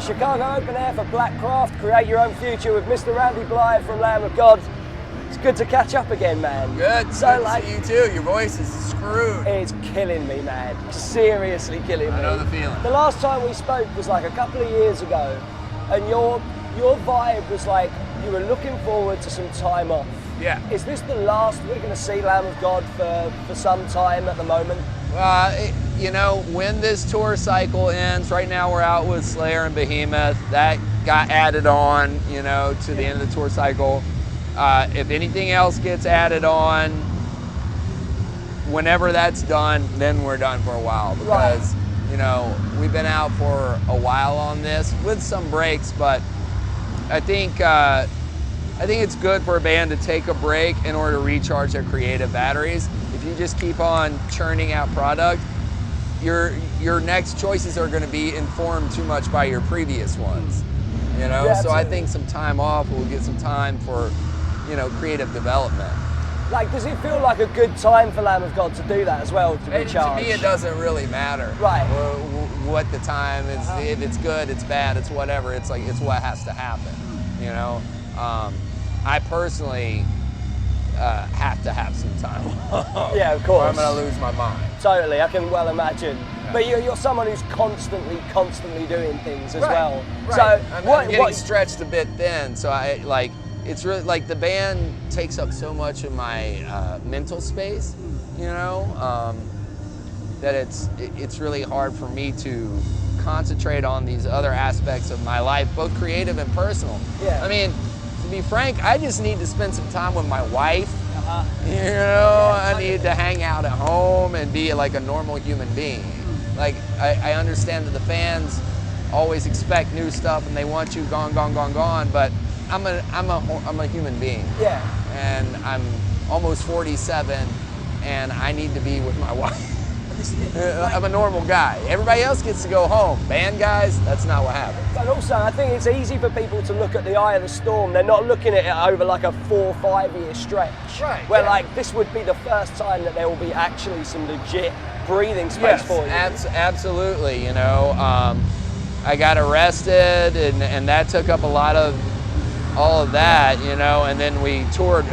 the Chicago Open Air for Blackcraft. Create your own future with Mr. Randy Blythe from Lamb of God. It's good to catch up again, man. Good. So, good like, to see you too. Your voice is screwed. it's killing me, man. Seriously killing me. I know the feeling. The last time we spoke was like a couple of years ago, and your vibe was like you were looking forward to some time off. Yeah. Is this the last we're going to see Lamb of God for some time at the moment? You know, when this tour cycle ends, right now we're out with Slayer and Behemoth. That got added on, you know, to the end of the tour cycle. If anything else gets added on, whenever that's done, then we're done for a while. Because, you know, we've been out for a while on this with some breaks, but I think it's good for a band to take a break in order to recharge their creative batteries. If you just keep on churning out product, your next choices are going to be informed too much by your previous ones. You know, Yeah, so I absolutely. think some time off will get some time for, you know, creative development. Like, does it feel like a good time for Lamb of God to do that as well, to To recharge? me, it doesn't really matter. Right. What the time is, if it's good, it's bad, it's whatever. It's like, it's what has to happen. You know, I personally have to have some time off. Yeah, of Or course. I'm gonna lose my mind. Totally, I can well imagine. Yeah. But you're someone who's constantly doing things as Right, well. right. So I'm getting stretched a bit thin, so I like. It's really like the band takes up so much of my mental space, you know, that it's really hard for me to concentrate on these other aspects of my life, both creative and personal. Yeah. I mean, to be frank, I just need to spend some time with my wife. Uh-huh. You know, I need to hang out at home and be like a normal human being. Like, I understand that the fans always expect new stuff and they want you gone, but I'm a human being. Yeah. And I'm almost 47 and I need to be with my wife. I'm a normal guy. Everybody else gets to go home. Band guys, that's not what happens. And also, I think it's easy for people to look at the eye of the storm. They're not looking at it over like a 4 or 5 year stretch. Right, Where yeah. like this would be the first time that there will be actually some legit breathing space for you. Absolutely. You know, I got arrested and that took up a lot of all of that, you know, and then we toured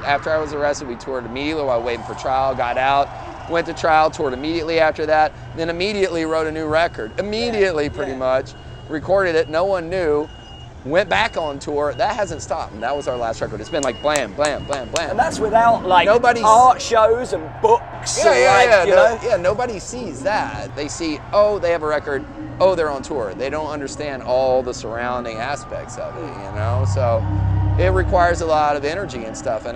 after I was arrested, we toured immediately while waiting for trial, got out, went to trial, toured immediately after that, then immediately wrote a new record. Pretty much. Recorded it, no one knew, went back on tour. That hasn't stopped. That was our last record. It's been like blam, blam, blam, blam. And that's without like Nobody's- art shows and books. Yeah, nobody sees that. They see, oh, they have a record, oh, they're on tour. They don't understand all the surrounding aspects of it, you know? So it requires a lot of energy and stuff. And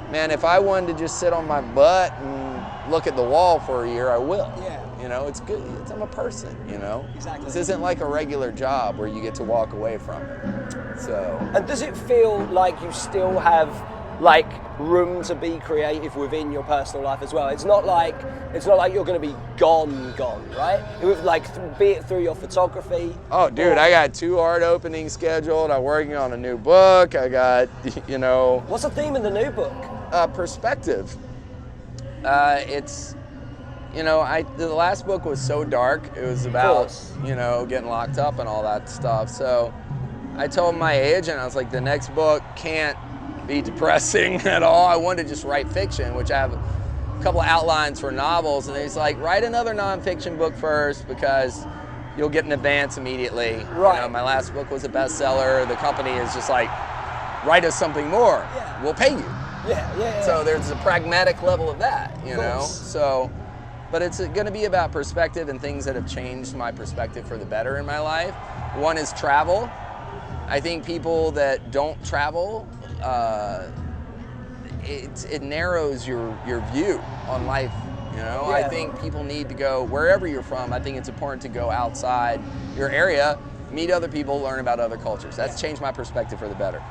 man, if I wanted to just sit on my butt and look at the wall for a year, I will. Yeah. You know, it's good. I'm a person, you know? Exactly. This isn't like a regular job where you get to walk away from it. So. And does it feel like you still have like room to be creative within your personal life as well? It's not like you're going to be gone, right? It was like be it through your photography. Oh, dude, I got 2 art openings scheduled. I'm working on a new book. I got, you know. What's the theme in the new book? Perspective. It's, you know, the last book was so dark. It was about, you know, getting locked up and all that stuff. So I told my agent, I was like, the next book can't be depressing at all. I wanted to just write fiction, which I have a couple of outlines for novels. And he's like, write another nonfiction book first because you'll get an advance immediately. Right. You know, my last book was a bestseller. The company is just like, write us something more. Yeah. We'll pay you. Yeah. So there's a pragmatic level of that, you know? course. So, but it's going to be about perspective and things that have changed my perspective for the better in my life. One is travel. I think people that don't travel, it narrows your view on life, you know? Yeah. I think people need to go, wherever you're from, I think it's important to go outside your area, meet other people, learn about other cultures. That's changed my perspective for the better.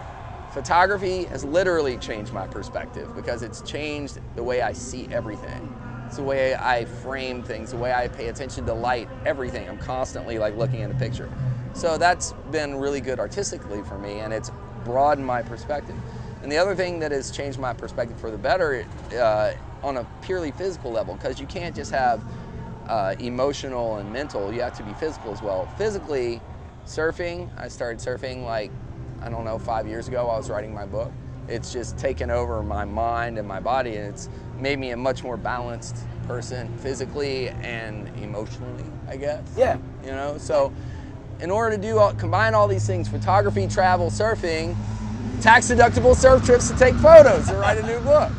Photography has literally changed my perspective because it's changed the way I see everything. It's the way I frame things, the way I pay attention to light, everything. I'm constantly like looking at a picture. So that's been really good artistically for me, and it's broadened my perspective. And the other thing that has changed my perspective for the better on a purely physical level, because you can't just have emotional and mental, you have to be physical as well. Physically, surfing, I started surfing like, I don't know, 5 years ago while I was writing my book. It's just taken over my mind and my body, and it's made me a much more balanced person physically and emotionally, I guess. Yeah. You know, so in order to combine all these things, photography, travel, surfing, tax-deductible surf trips to take photos to write a new book.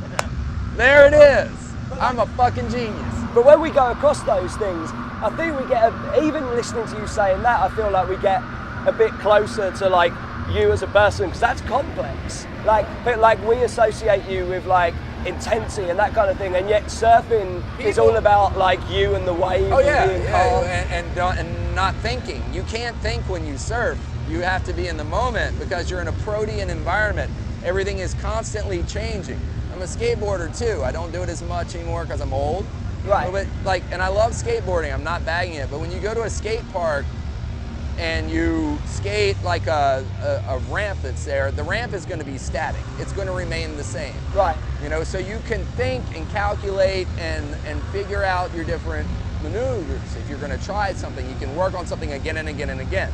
There it is. I'm a fucking genius. But when we go across those things, I think we get, even listening to you saying that, I feel like we get a bit closer to like you as a person, because that's complex. But we associate you with like intensity and that kind of thing, and yet surfing is all about like you and the wave. Oh yeah, and being calm. and not thinking. You can't think when you surf. You have to be in the moment because you're in a protean environment. Everything is constantly changing. I'm a skateboarder too. I don't do it as much anymore because I'm old. Right. But and I love skateboarding. I'm not bagging it. But when you go to a skate park and you skate like a ramp that's there, the ramp is going to be static. It's going to remain the same. Right. You know, so you can think and calculate and figure out your different maneuvers. If you're going to try something, you can work on something again and again and again.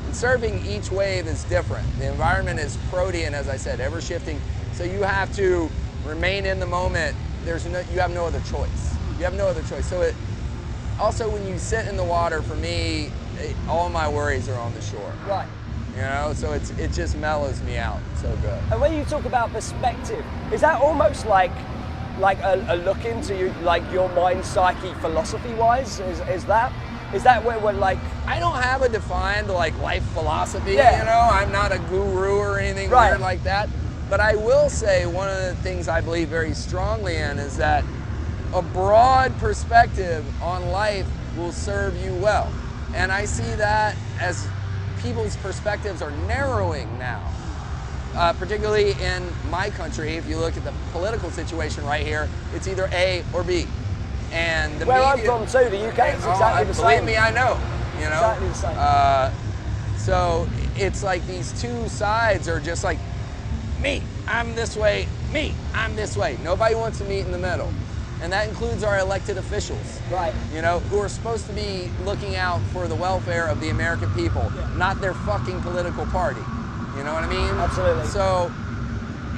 In surfing, each wave is different. The environment is protean, as I said, ever shifting. So you have to remain in the moment. You have no other choice. You have no other choice. So also when you sit in the water, for me, all my worries are on the shore. Right. You know, so it just mellows me out so good. And when you talk about perspective, is that almost like a look into your mind psyche philosophy wise? Is that where we're like? I don't have a defined like life philosophy. Yeah. You know, I'm not a guru or anything Right. weird like that. But I will say one of the things I believe very strongly in is that a broad perspective on life will serve you well. And I see that as people's perspectives are narrowing now, particularly in my country. If you look at the political situation right here, it's either A or B. And the Where media, I'm from too, the UK, it's exactly the same. Believe me, I know. You know, Exactly the same. so it's like these two sides are just like, me, I'm this way, me, I'm this way. Nobody wants to meet in the middle. And that includes our elected officials, Right. you know, who are supposed to be looking out for the welfare of the American people, not their fucking political party. You know what I mean? Absolutely. So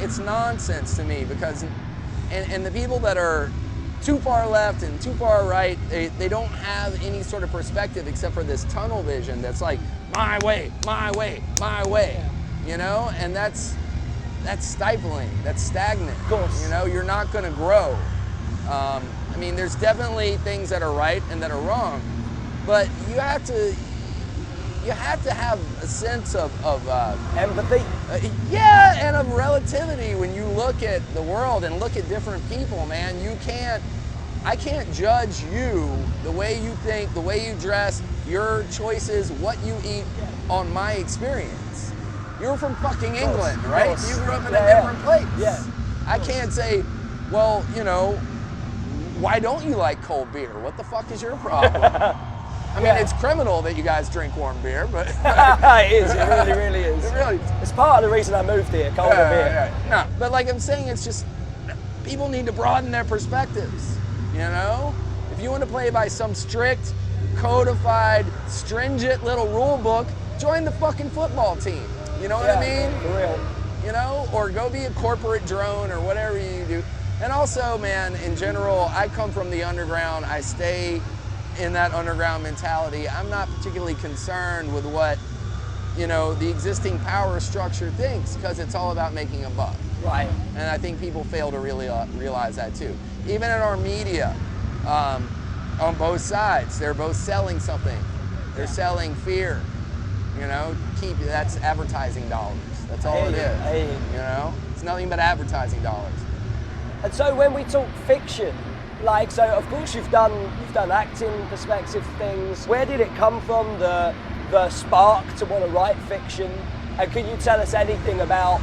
it's nonsense to me because, and the people that are too far left and too far right, they don't have any sort of perspective except for this tunnel vision that's like, my way, my way, my way, you know? And that's stifling, that's stagnant. Of course. You know, you're not gonna grow. I mean, there's definitely things that are right and that are wrong, but you have to have a sense of Empathy. yeah, and of relativity when you look at the world and look at different people, man. I can't judge you, the way you think, the way you dress, your choices, what you eat on my experience. You're from fucking England, right? You grew up in a different place. Yeah. I can't say, well, you know, why don't you like cold beer? What the fuck is your problem? I mean, it's criminal that you guys drink warm beer, but It is. It really, really is. It really. It's part of the reason I moved here. Colder beer. No, but like I'm saying, it's just people need to broaden their perspectives. You know, if you want to play by some strict, codified, stringent little rule book, join the fucking football team. You know what I mean? For real. You know, or go be a corporate drone or whatever you do. And also, man, in general, I come from the underground. I stay in that underground mentality. I'm not particularly concerned with what, you know, the existing power structure thinks, because it's all about making a buck. Right. And I think people fail to really realize that too. Even in our media, on both sides, they're both selling something. They're selling fear. You know, that's advertising dollars. That's all it is. You know, it's nothing but advertising dollars. And so when we talk fiction, like, so of course you've done acting, perspective things. Where did it come from, the spark to want to write fiction? And can you tell us anything about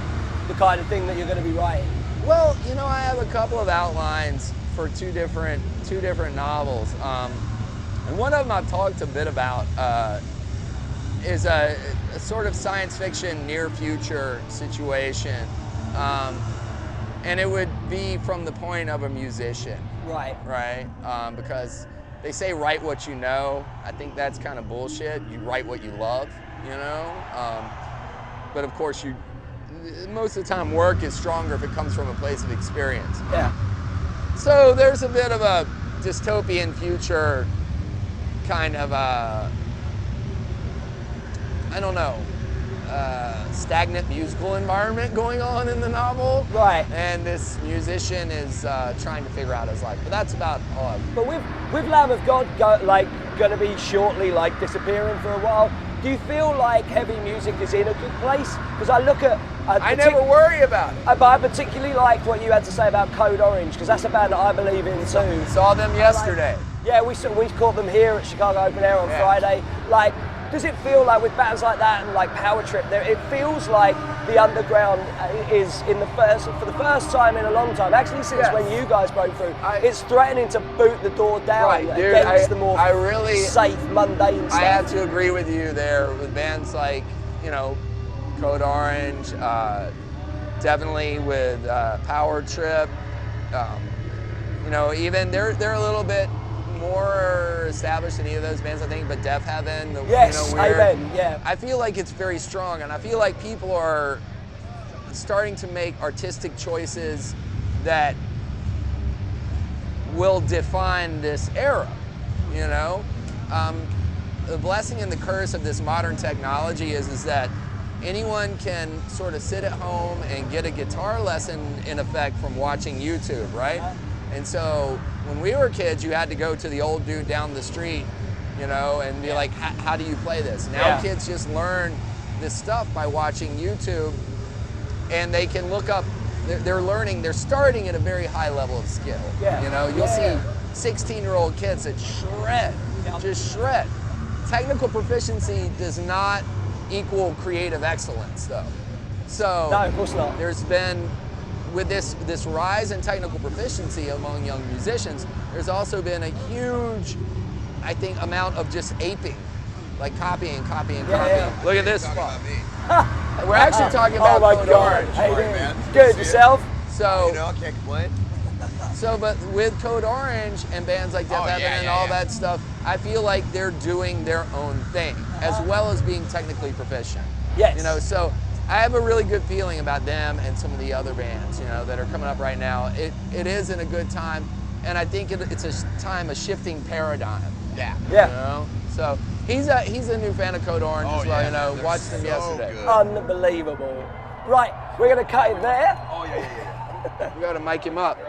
the kind of thing that you're going to be writing? Well, you know, I have a couple of outlines for two different novels, and one of them I've talked a bit about is a sort of science fiction near future situation. And it would be from the point of a musician. Right. Right? Because they say write what you know. I think that's kind of bullshit. You write what you love, you know? But of course, most of the time work is stronger if it comes from a place of experience. Yeah. So there's a bit of a dystopian future kind of I don't know, stagnant musical environment going on in the novel. Right. And this musician is trying to figure out his life. But that's about all I've... But with Lamb of God going to be shortly disappearing for a while, do you feel like heavy music is in a good place? Because I look at... I never worry about it. But I particularly liked what you had to say about Code Orange, because that's a band that I believe in too. Saw them yesterday. Yeah, we caught them here at Chicago Open Air on Friday. Does it feel like with bands like that and like Power Trip, it feels like the underground is for the first time in a long time, actually since when you guys broke through, it's threatening to boot the door down against the more safe, mundane stuff. I have to agree with you there with bands like, Code Orange, definitely with Power Trip, even they're a little bit more established than any of those bands, I think, but Death Heaven, Amen, yeah. I feel like it's very strong, and I feel like people are starting to make artistic choices that will define this era, The blessing and the curse of this modern technology is that anyone can sort of sit at home and get a guitar lesson, in effect, from watching YouTube, right? And so when we were kids, you had to go to the old dude down the street, and be like, how do you play this? Now kids just learn this stuff by watching YouTube, and they can look up, they're starting at a very high level of skill. You'll see 16-year-old kids that just shred. Technical proficiency does not equal creative excellence, though. So no, of course not. There's been, with this rise in technical proficiency among young musicians, there's also been a huge, I think, amount of just aping, like copying. Yeah. Look at this fuck. We're actually talking about Code Orange. Hey, man. Good, yourself? So, I can't complain. So, but with Code Orange and bands like Death Heaven and all that stuff, I feel like they're doing their own thing, as well as being technically proficient. Yes. So I have a really good feeling about them and some of the other bands, that are coming up right now. It is in a good time, and I think it's a time of shifting paradigm. Yeah. So he's a new fan of Code Orange as well. Watched them yesterday. Good. Unbelievable. Right, we're gonna cut it there. Oh yeah. We got to mic him up.